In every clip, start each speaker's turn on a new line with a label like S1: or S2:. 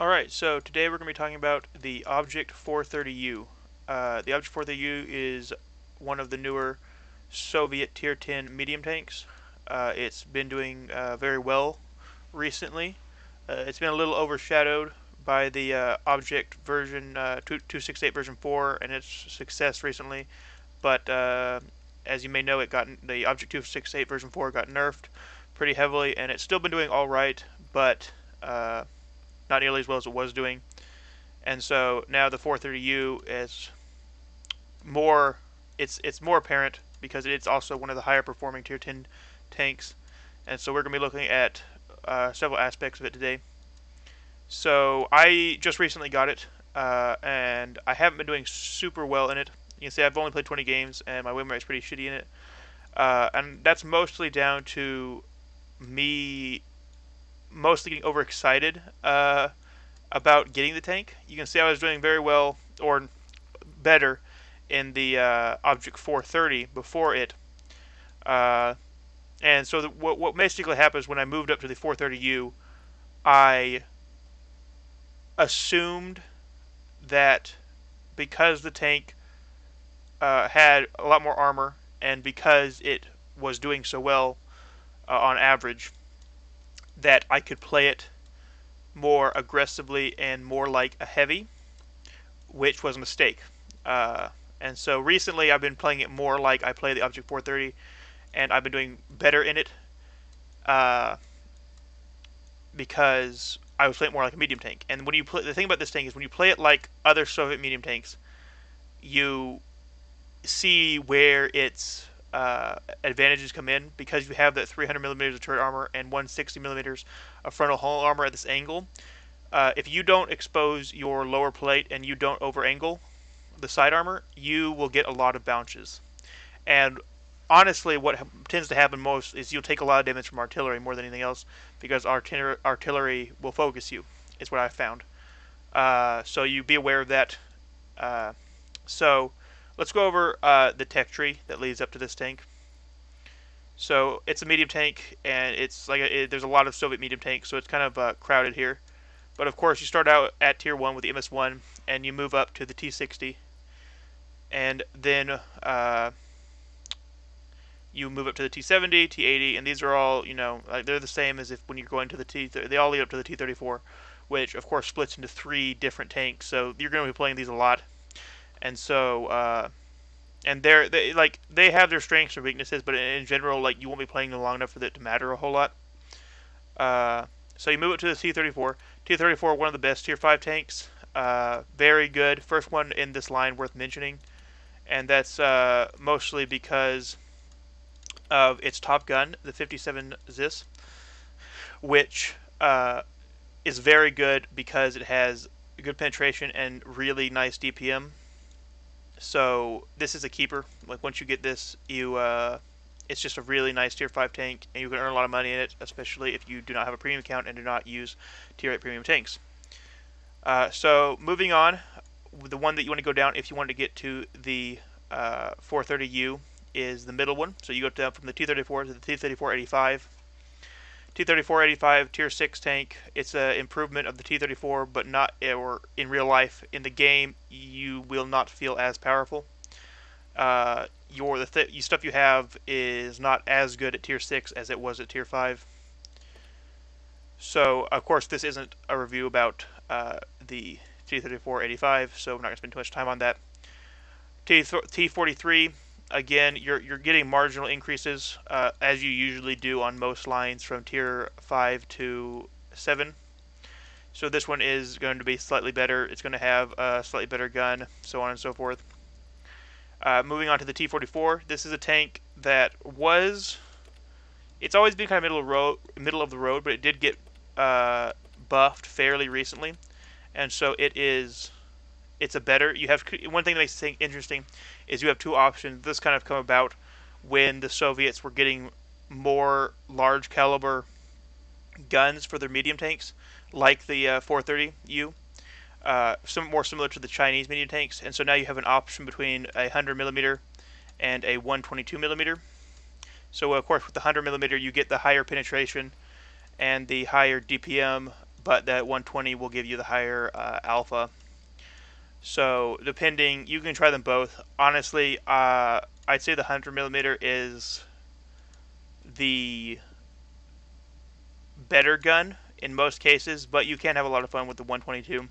S1: Alright, so today we're going to be talking about the Object 430U. The Object 430U is one of the newer Soviet Tier 10 medium tanks. It's been doing very well recently. It's been a little overshadowed by the Object version 268 version 4 and its success recently, but as you may know, the Object 268 version 4 got nerfed pretty heavily, and it's still been doing alright, but not nearly as well as it was doing. And so now the 430U is more it's more apparent because it's also one of the higher performing tier 10 tanks. And so we're going to be looking at several aspects of it today. So I just recently got it, and I haven't been doing super well in it. You can see I've only played 20 games, and my win rate is pretty shitty in it. And that's mostly down to me mostly getting overexcited about getting the tank. You can see I was doing very well, or better, in the Object 430 before it. And so what basically happens when I moved up to the 430U, I assumed that because the tank had a lot more armor and because it was doing so well on average, that I could play it more aggressively and more like a heavy, which was a mistake. And so recently I've been playing it more like I play the Object 430, and I've been doing better in it because I was playing it more like a medium tank. And when you play, the thing about this tank is when you play it like other Soviet medium tanks, you see where its advantages come in because you have that 300 millimeters of turret armor and 160 millimeters of frontal hull armor at this angle. If you don't expose your lower plate and you don't over angle the side armor, you will get a lot of bounces. And honestly, what tends to happen most is you'll take a lot of damage from artillery more than anything else because artillery will focus you. Is what I've found. So you be aware of that. So let's go over the tech tree that leads up to this tank. So it's a medium tank, and it's like there's a lot of Soviet medium tanks, so it's kind of crowded here. But of course, you start out at Tier 1 with the MS-1, and you move up to the T-60, and then you move up to the T-70, T-80, and these are all, like they're the same as if when you're going to the they all lead up to the T-34, which of course splits into 3 different tanks. So you're going to be playing these a lot, and so and they have their strengths and weaknesses, but in general, like you won't be playing them long enough for it to matter a whole lot. So you move it to the T-34. T-34, one of the best Tier 5 tanks. Very good. First one in this line worth mentioning, and that's mostly because of its top gun, the 57 ZIS, which is very good because it has good penetration and really nice DPM. So this is a keeper. Like once you get this, it's just a really nice Tier 5 tank, and you can earn a lot of money in it, especially if you do not have a premium account and do not use Tier 8 premium tanks. So moving on, the one that you want to go down if you want to get to the 430U is the middle one. So you go down from the T-34 to the T-34-85. T-34-85 Tier 6 tank. It's an improvement of the T-34, but not or in real life. In the game, you will not feel as powerful. The stuff you have is not as good at Tier 6 as it was at Tier 5. So, of course, this isn't a review about the T-34-85, so I'm not going to spend too much time on that. T-43, again, you're getting marginal increases, as you usually do on most lines from Tier 5 to 7. So this one is going to be slightly better. It's going to have a slightly better gun, so on and so forth. Moving on to the T-44, this is a tank that it's always been kind of middle of the road, but it did get buffed fairly recently, and so it's a better. You have one thing that makes it interesting is you have 2 options. This kind of come about when the Soviets were getting more large caliber guns for their medium tanks, like the 430U. More similar to the Chinese medium tanks, and so now you have an option between a 100mm and a 122mm. So of course with the 100mm you get the higher penetration and the higher DPM, but that 120 will give you the higher alpha. So depending, you can try them both. Honestly, I'd say the 100mm is the better gun in most cases, but you can have a lot of fun with the 122.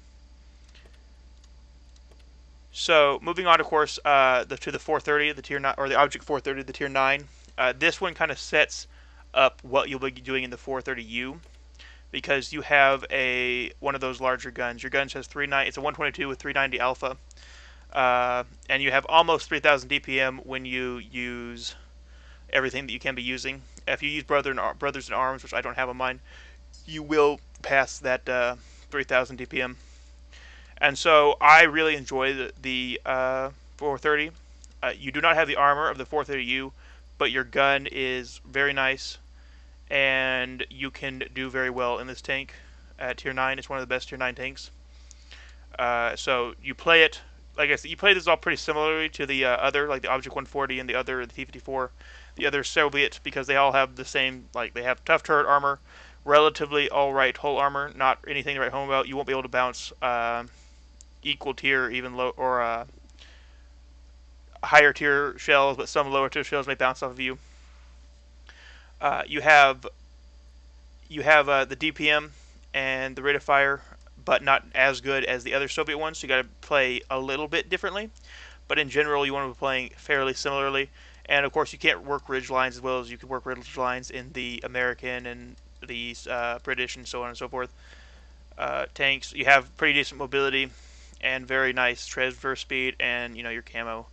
S1: So moving on, of course, to the 430, the tier 9, or the Object 430, the tier 9. This one kind of sets up what you'll be doing in the 430U, because you have one of those larger guns. Your gun has 39. It's a 122 with 390 alpha, and you have almost 3,000 DPM when you use everything that you can be using. If you use Brothers in Arms, which I don't have on mine, you will pass that 3,000 DPM. And so I really enjoy the 430. You do not have the armor of the 430U, but your gun is very nice, and you can do very well in this tank at tier 9. It's one of the best tier 9 tanks. So you play it, like I said, you play this all pretty similarly to the other, like the Object 140 and the T-54, the other Soviet, because they all have the same, like they have tough turret armor, relatively alright hull armor, not anything to write home about. You won't be able to bounce equal tier, even low, or higher tier shells, but some lower tier shells may bounce off of you. You have the DPM and the rate of fire, but not as good as the other Soviet ones. So you got to play a little bit differently, but in general, you want to be playing fairly similarly. And of course, you can't work ridge lines as well as you can work ridge lines in the American and the British and so on and so forth tanks. You have pretty decent mobility and very nice transfer speed, and your camo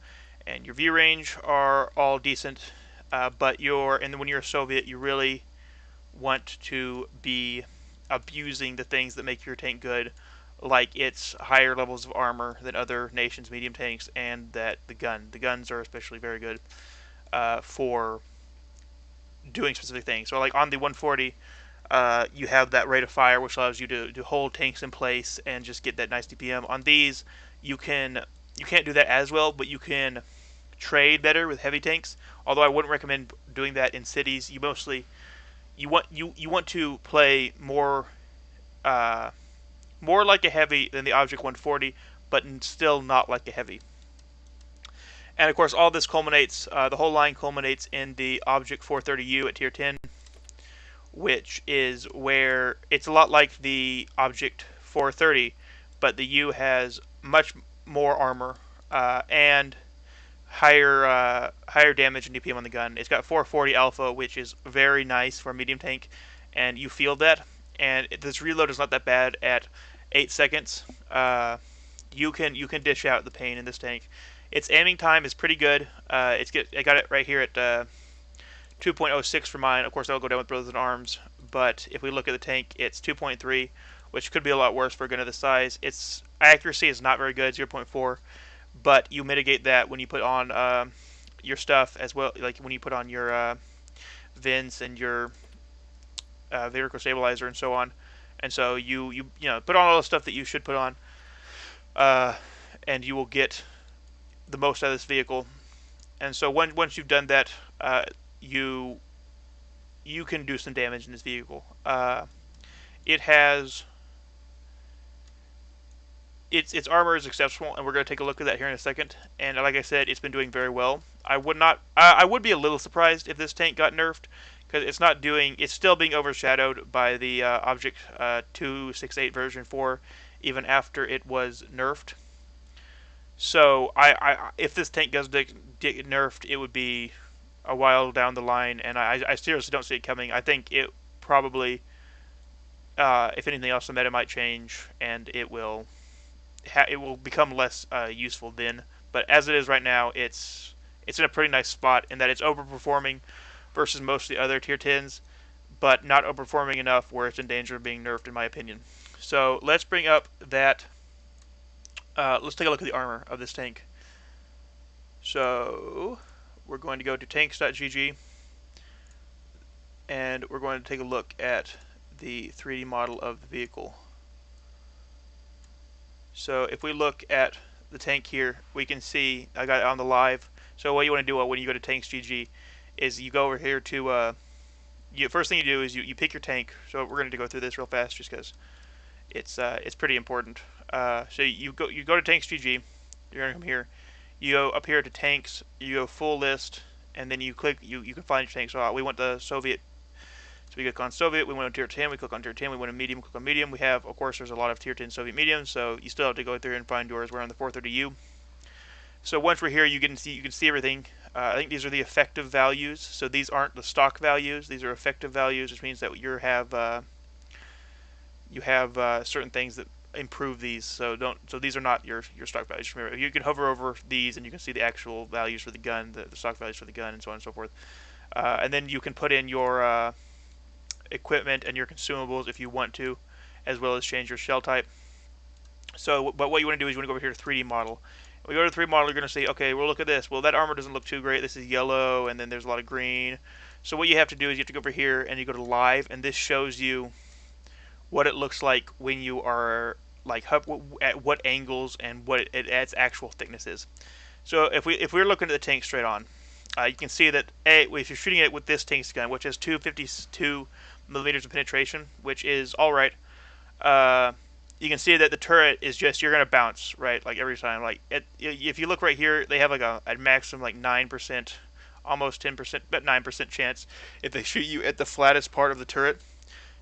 S1: and your view range are all decent. But when you're a Soviet, you really want to be abusing the things that make your tank good, like its higher levels of armor than other nations' medium tanks, and that the guns are especially very good for doing specific things. So like on the 140, you have that rate of fire, which allows you to hold tanks in place and just get that nice DPM. On these, you can't do that as well, but you can trade better with heavy tanks. Although I wouldn't recommend doing that in cities. You want to play more like a heavy than the Object 140, but still not like a heavy. And of course, all this culminates, the whole line culminates in the Object 430U at tier 10, which is where it's a lot like the Object 430, but the U has much more armor and higher damage and DPM on the gun. It's got 440 alpha, which is very nice for a medium tank, and you feel that. And this reload is not that bad at 8 seconds. You can dish out the pain in this tank. Its aiming time is pretty good. I got it right here at 2.06 for mine. Of course, that'll go down with Brothers in Arms. But if we look at the tank, it's 2.3, which could be a lot worse for a gun of this size. Its accuracy is not very good, 0.4. But you mitigate that when you put on your stuff as well, like when you put on your vents and your vehicle stabilizer and so on. And so you put on all the stuff that you should put on, and you will get the most out of this vehicle. And so once you've done that, you can do some damage in this vehicle. It has its armor is exceptional, and we're going to take a look at that here in a second. And like I said, it's been doing very well. I would be a little surprised if this tank got nerfed, because it's still being overshadowed by the Object 268 version 4, even after it was nerfed. So if this tank does get nerfed, it would be a while down the line, and I seriously don't see it coming. I think it probably, if anything else, the meta might change, and it will become less useful then. But as it is right now, it's in a pretty nice spot in that it's overperforming versus most of the other tier 10s, but not overperforming enough where it's in danger of being nerfed, in my opinion. So let's bring up that. Let's take a look at the armor of this tank. So we're going to go to tanks.gg, and we're going to take a look at the 3D model of the vehicle. So if we look at the tank here, we can see I got it on the live. So what you want to do when you go to tanks.gg is you go over here to first thing you do is you pick your tank. So we're going to go through this real fast just because It's pretty important. So you go to tanks GG. You're gonna come here. You go up here to tanks. You go full list, and then you click. You can find your tanks. So we want the Soviet. So we click on Soviet. We want a tier 10. We click on tier 10. We want a medium. Click on medium. We have, of course, there's a lot of tier 10 Soviet mediums. So you still have to go through and find yours. We're on the 430U. So once we're here, you can see everything. I think these are the effective values. So these aren't the stock values. These are effective values, which means that you have certain things that improve these. So these are not your stock values. Remember, you can hover over these and you can see the actual values for the gun, the stock values for the gun, and so on and so forth. And then you can put in your equipment and your consumables if you want to, as well as change your shell type. So, but what you want to do is you want to go over here to 3D model. When we go to 3D model, you're going to see, okay, well, look at this. Well, that armor doesn't look too great. This is yellow, and then there's a lot of green. So what you have to do is you have to go over here and you go to live, and this shows you what it looks like when you are like at what angles and what it adds actual thicknesses. So if we're looking at the tank straight on, you can see that if you're shooting it with this tank gun, which has 252 millimeters of penetration, which is all right. You can see that the turret is just, you're gonna bounce, right, like every time. Like if you look right here, they have like a maximum like 9%, almost 10%, but 9% chance if they shoot you at the flattest part of the turret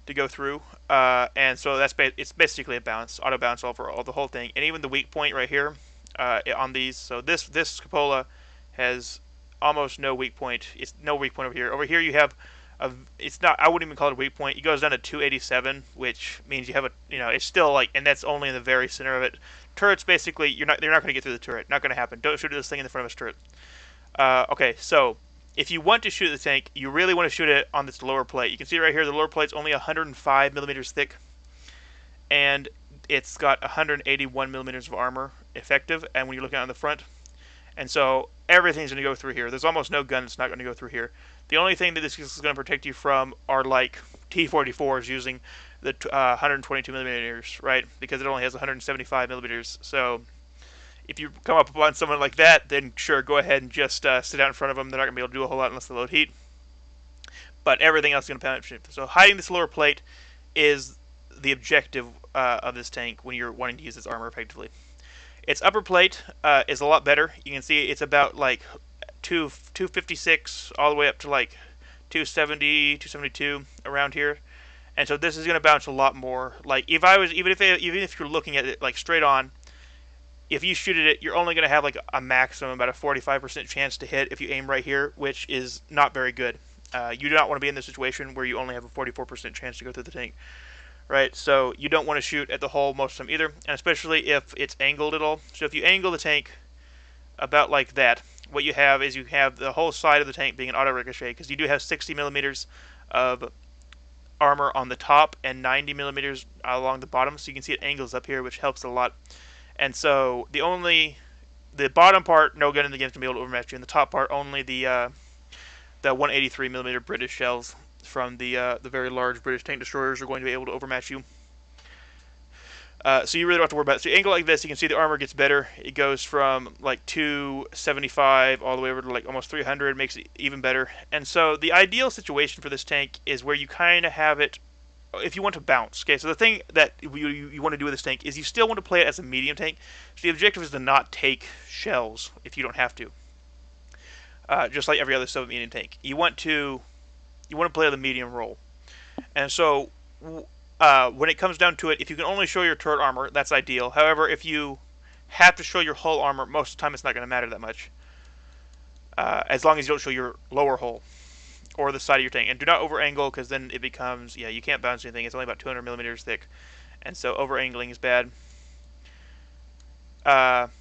S1: to go through. And so it's basically a bounce, auto bounce over all the whole thing, and even the weak point right here on these. So this cupola has almost no weak point. It's no weak point over here. Over here you have it's not, I wouldn't even call it a weak point. It goes down to 287, which means you have it's still like, and that's only in the very center of it. Turrets, basically, they're not going to get through the turret. Not going to happen. Don't shoot this thing in the front of a turret. Okay, so if you want to shoot the tank, you really want to shoot it on this lower plate. You can see right here, the lower plate's only 105 millimeters thick, and it's got 181 millimeters of armor effective. And when you're looking on the front, and so everything's going to go through here. There's almost no gun that's not going to go through here. The only thing that this is going to protect you from are like T-44s using the 122 millimeters, right? Because it only has 175 millimeters. So if you come up upon someone like that, then sure, go ahead and just sit out in front of them. They're not going to be able to do a whole lot unless they load heat. But everything else is going to penetrate. So hiding this lower plate is the objective of this tank when you're wanting to use its armor effectively. Its upper plate is a lot better. You can see it's about like 256 all the way up to like 270, 272 around here. And so this is going to bounce a lot more. Like even if you're looking at it like straight on, if you shoot at it, you're only going to have like a maximum about a 45% chance to hit if you aim right here, which is not very good. You do not want to be in this situation where you only have a 44% chance to go through the tank. Right, so you don't want to shoot at the hull most of the time either, and especially if it's angled at all. So if you angle the tank about like that, what you have is you have the whole side of the tank being an auto ricochet, because you do have 60 millimeters of armor on the top and 90 millimeters along the bottom, so you can see it angles up here, which helps a lot. And so the bottom part, no gun in the game is going to be able to overmatch you, and the top part, only the 183 millimeter British shells from the very large British tank destroyers are going to be able to overmatch you. So you really don't have to worry about it. So you angle like this, you can see the armor gets better. It goes from like 275 all the way over to like almost 300, makes it even better. And so the ideal situation for this tank is where you kind of have it, if you want to bounce. Okay, so the thing that you want to do with this tank is you still want to play it as a medium tank. So the objective is to not take shells if you don't have to. Just like every other Soviet medium tank. You want to play the medium role. And so when it comes down to it, if you can only show your turret armor, that's ideal. However, if you have to show your hull armor, most of the time it's not going to matter that much. As long as you don't show your lower hull or the side of your tank. And do not over-angle, because then it becomes, you can't bounce anything. It's only about 200 millimeters thick. And so over-angling is bad. That's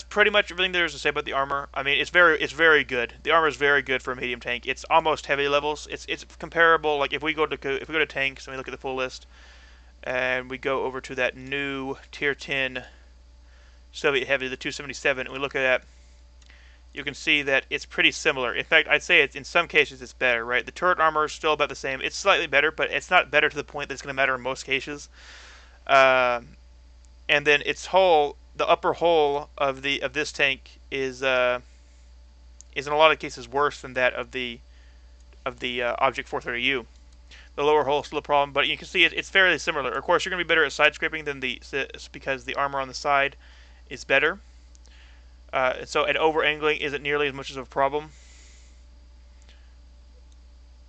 S1: pretty much everything there is to say about the armor. I mean, it's very good. The armor is very good for a medium tank. It's almost heavy levels. It's comparable. Like if we go to tanks and we look at the full list, and we go over to that new tier 10 Soviet heavy, the 277, and we look at that, you can see that it's pretty similar. In fact, I'd say in some cases it's better. Right? The turret armor is still about the same. It's slightly better, but it's not better to the point that it's going to matter in most cases. And then its hull. The upper hull of this tank is in a lot of cases worse than that of the Object 430U. The lower hull is still a problem, but you can see it's fairly similar. Of course, you're going to be better at side scraping than because the armor on the side is better. So and over angling isn't nearly as much of a problem.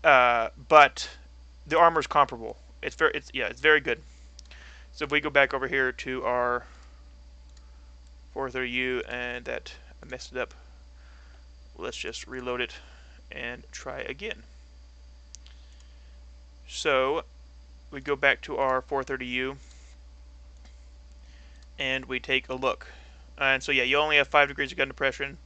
S1: But the armor is comparable. It's very good. So if we go back over here to our 430U, and that I messed it up. Let's just reload it and try again. So we go back to our 430U and we take a look. And so yeah, you only have 5 degrees of gun depression,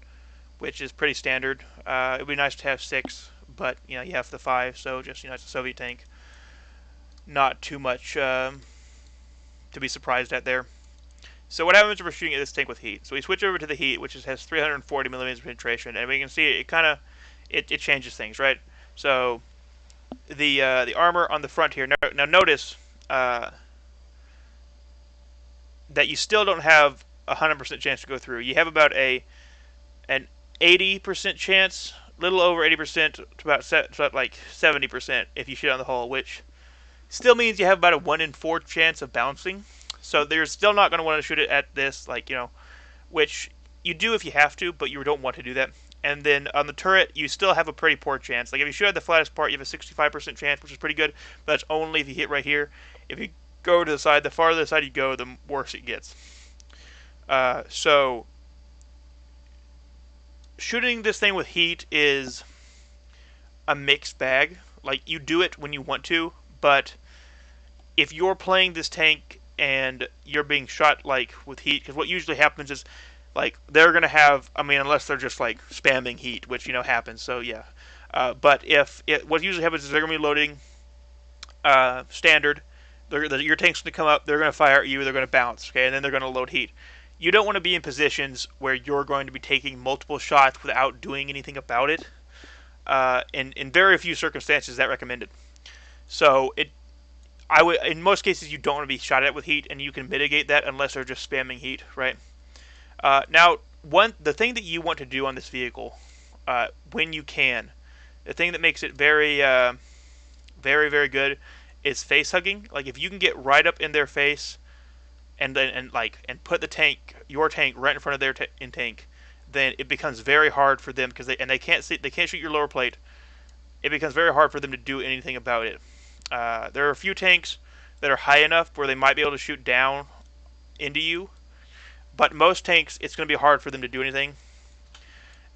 S1: which is pretty standard. It'd be nice to have 6, but you know you have the 5, so just it's a Soviet tank. Not too much to be surprised at there. So what happens if we're shooting at this tank with heat? So we switch over to the heat, which has 340 millimeters of penetration, and we can see it changes things, right? So the armor on the front here. Now notice that you still don't have a 100% chance to go through. You have about an 80% chance, little over 80% to about like 70% if you shoot on the hull, which still means you have about a 1 in 4 chance of bouncing. So they're still not going to want to shoot it at this, which you do if you have to, but you don't want to do that. And then on the turret, you still have a pretty poor chance. Like if you shoot at the flattest part, you have a 65% chance, which is pretty good. But that's only if you hit right here. If you go to the side, the farther the side you go, the worse it gets. So shooting this thing with heat is a mixed bag. Like you do it when you want to, but if you're playing this tank and you're being shot like with heat, because what usually happens is like they're gonna have, unless they're just like spamming heat, which happens. So yeah, but what usually happens is they're gonna be loading standard. Your tank's gonna come up, they're gonna fire at you, they're gonna bounce, okay, and then they're gonna load heat. You don't want to be in positions where you're going to be taking multiple shots without doing anything about it. In very few circumstances, that recommended. So in most cases, you don't want to be shot at with heat, and you can mitigate that unless they're just spamming heat, right? Now, the thing that you want to do on this vehicle, when you can, the thing that makes it very, very, very good, is face hugging. Like if you can get right up in their face, and put your tank right in front of their tank, then it becomes very hard for them because they can't shoot your lower plate. It becomes very hard for them to do anything about it. There are a few tanks that are high enough where they might be able to shoot down into you, but most tanks it's going to be hard for them to do anything,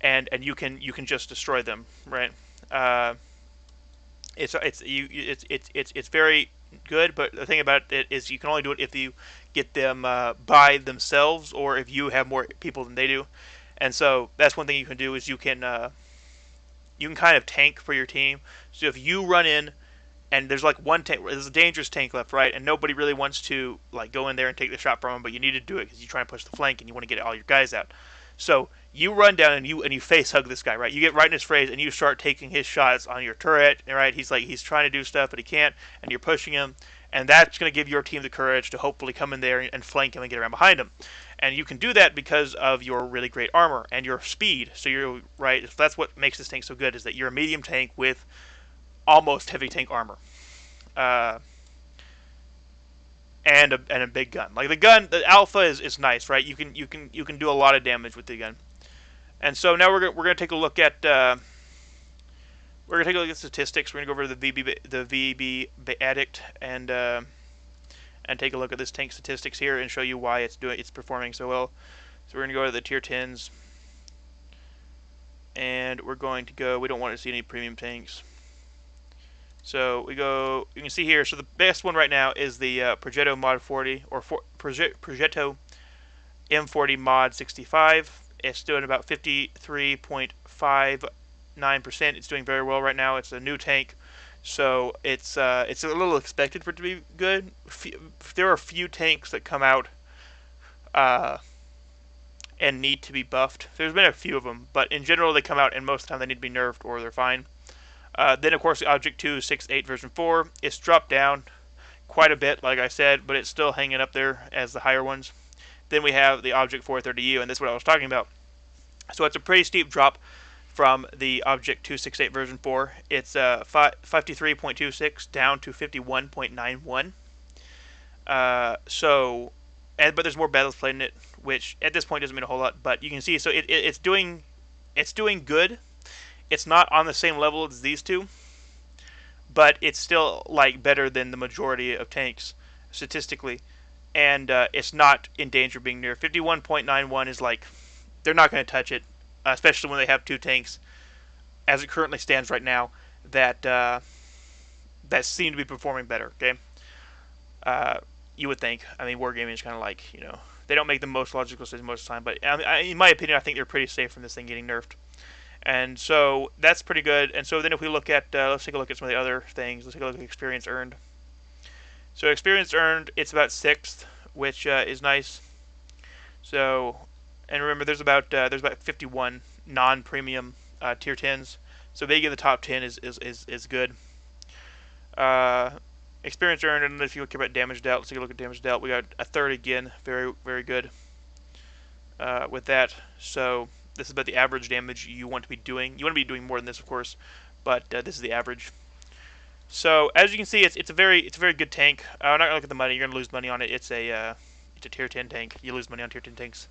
S1: and you can just destroy them, right? It's very good, but the thing about it is you can only do it if you get them by themselves or if you have more people than they do. And so that's one thing you can do is you can kind of tank for your team. So if you run in and there's like one tank, there's a dangerous tank left, right, and nobody really wants to like go in there and take the shot from them, but you need to do it because you try and push the flank and you want to get all your guys out. So you run down and you face hug this guy, right? You get right in his face and you start taking his shots on your turret, right? He's trying to do stuff but he can't, and you're pushing him, and that's going to give your team the courage to hopefully come in there and flank him and get around behind him. And you can do that because of your really great armor and your speed. So you're right. That's what makes this tank so good, is that you're a medium tank with almost heavy tank armor, and a big gun. Like the alpha is nice, right? You can do a lot of damage with the gun. And so now we're gonna take a look at statistics. We're gonna go over the VB addict and take a look at this tank statistics here and show you why it's performing so well. So we're gonna go to the tier 10s, and we're going to go. We don't want to see any premium tanks. So you can see here, so the best one right now is the Progetto Mod 40, or Progetto M40 Mod 65. It's doing about 53.59%. It's doing very well right now. It's a new tank, so it's a little expected for it to be good. There are a few tanks that come out and need to be buffed. There's been a few of them, but in general they come out and most of the time they need to be nerfed or they're fine. Then, of course, the Object 2.6.8 version 4. It's dropped down quite a bit, like I said, but it's still hanging up there as the higher ones. Then we have the Object 430U, and this is what I was talking about. So it's a pretty steep drop from the Object 268 version 4. It's 53.26 down to 51.91. But there's more battles played in it, which at this point doesn't mean a whole lot. But you can see, so it's doing good. It's not on the same level as these two, but it's still like better than the majority of tanks statistically, and it's not in danger of being near. 51.91 is like they're not going to touch it, especially when they have two tanks, as it currently stands right now, that seem to be performing better. Okay, you would think. I mean, wargaming is kind of like, they don't make the most logical decisions most of the time, but in my opinion, I think they're pretty safe from this thing getting nerfed. And so that's pretty good. And so then if we look at, let's take a look at some of the other things. Let's take a look at experience earned. So experience earned, it's about 6th, which is nice. So, and remember, there's about 51 non-premium tier 10s. So being in the top 10 is good. Experience earned, and if you look about damage dealt, let's take a look at damage dealt. We got a 3rd again, very, very good with that. So this is about the average damage you want to be doing. You want to be doing more than this, of course, but this is the average. So as you can see, it's a very good tank. I'm not gonna look at the money. You're gonna lose money on it. It's a tier 10 tank. You lose money on tier 10 tanks,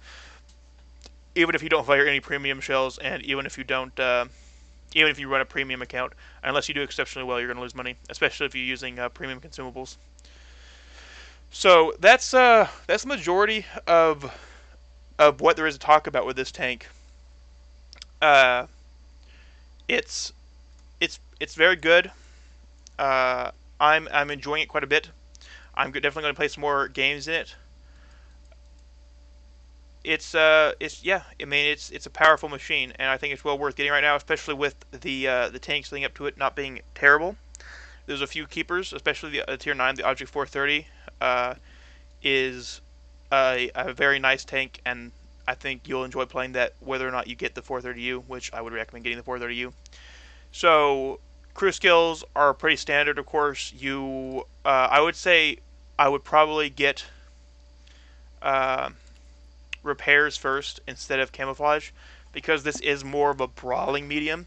S1: even if you don't fire any premium shells, and even if you don't, even if you run a premium account. Unless you do exceptionally well, you're gonna lose money, especially if you're using premium consumables. So that's the majority of what there is to talk about with this tank. It's very good. I'm enjoying it quite a bit. I'm definitely going to play some more games in it. It's yeah. I mean, it's a powerful machine, and I think it's well worth getting right now, especially with the tanks leading up to it not being terrible. There's a few keepers, especially the tier 9, the Object 430, is a very nice tank, and I think you'll enjoy playing that whether or not you get the 430U, which I would recommend getting the 430U. So crew skills are pretty standard, of course. I would say I would probably get repairs first instead of camouflage, because this is more of a brawling medium.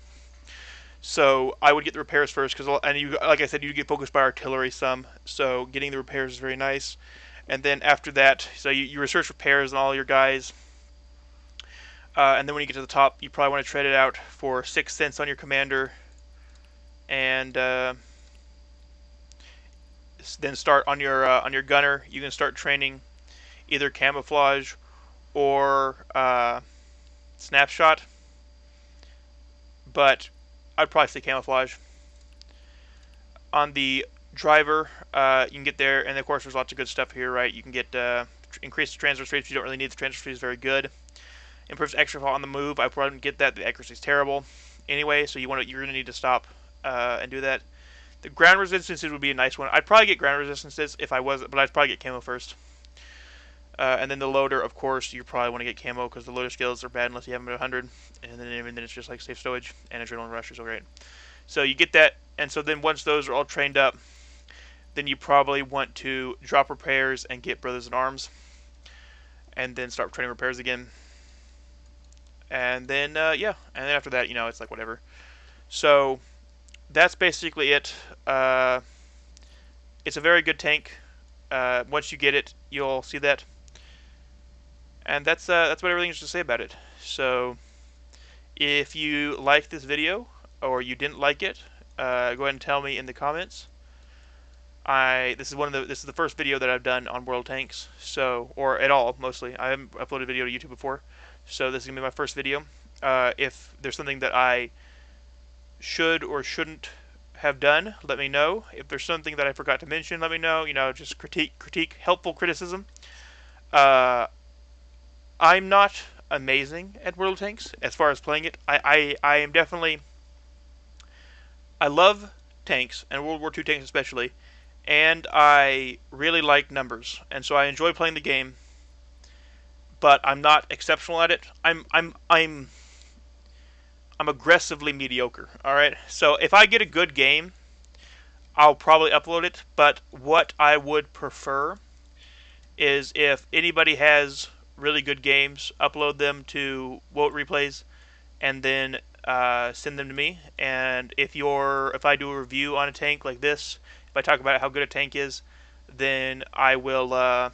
S1: So I would get the repairs first, and like I said, you get focused by artillery some. So getting the repairs is very nice. And then after that, so you research repairs on all your guys. And then when you get to the top, you probably want to trade it out for 6 cents on your commander, and then start on your gunner. You can start training either camouflage or snapshot, but I'd probably say camouflage. On the driver, you can get there, and of course there's lots of good stuff here, right? You can get increased transfer speed if you don't really need the transfer speed, is very good. Improves extra fall on the move. I probably wouldn't get that. The accuracy is terrible. Anyway, so you're going to need to stop and do that. The ground resistances would be a nice one. I'd probably get ground resistances if I was, but I'd probably get camo first. And then the loader, of course, you probably want to get camo because the loader skills are bad unless you have them at 100. And then it's just like safe stowage, and adrenaline rush is great. So you get that, and so then once those are all trained up, then you probably want to drop repairs and get brothers in arms, and then start training repairs again. And then yeah, and then after that, it's like whatever. So that's basically it. It's a very good tank. Once you get it, you'll see that. And that's what everything is to say about it. So if you liked this video or you didn't like it, go ahead and tell me in the comments. This is the first video that I've done on World Tanks, or at all mostly. I haven't uploaded a video to YouTube before, so this is gonna be my first video. If there's something that I should or shouldn't have done, let me know. If there's something that I forgot to mention, let me know. Just critique, helpful criticism. I'm not amazing at World Tanks as far as playing it. I am definitely. I love tanks, and World War II tanks especially, and I really like numbers, and so I enjoy playing the game. But I'm not exceptional at it. I'm aggressively mediocre. All right. So if I get a good game, I'll probably upload it. But what I would prefer is if anybody has really good games, upload them to WoT Replays, and then send them to me. And if I do a review on a tank like this, if I talk about how good a tank is, then I will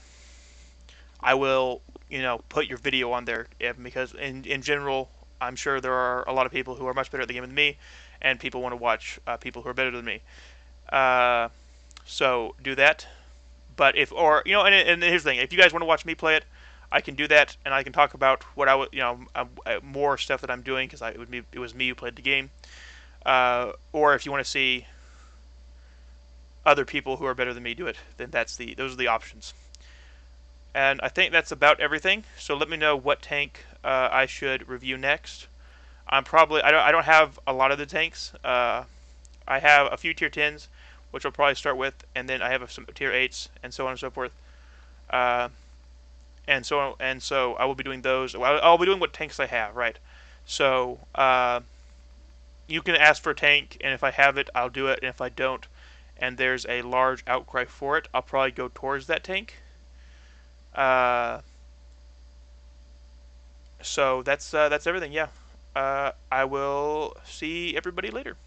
S1: put your video on there, because in general, I'm sure there are a lot of people who are much better at the game than me, and people want to watch people who are better than me. Uh, so do that. But if or you know, and here's the thing: if you guys want to watch me play it, I can do that, and I can talk about what I would, more stuff that I'm doing because it was me who played the game. Or if you want to see other people who are better than me do it, then those are the options. And I think that's about everything. So let me know what tank I should review next. I don't have a lot of the tanks. I have a few tier 10s, which I'll probably start with, and then I have some tier 8s, and so on and so forth. Uh, and so I will be doing those. I'll be doing what tanks I have, right? So you can ask for a tank, and if I have it, I'll do it. And if I don't, and there's a large outcry for it, I'll probably go towards that tank. Uh, so that's everything. Yeah. I will see everybody later.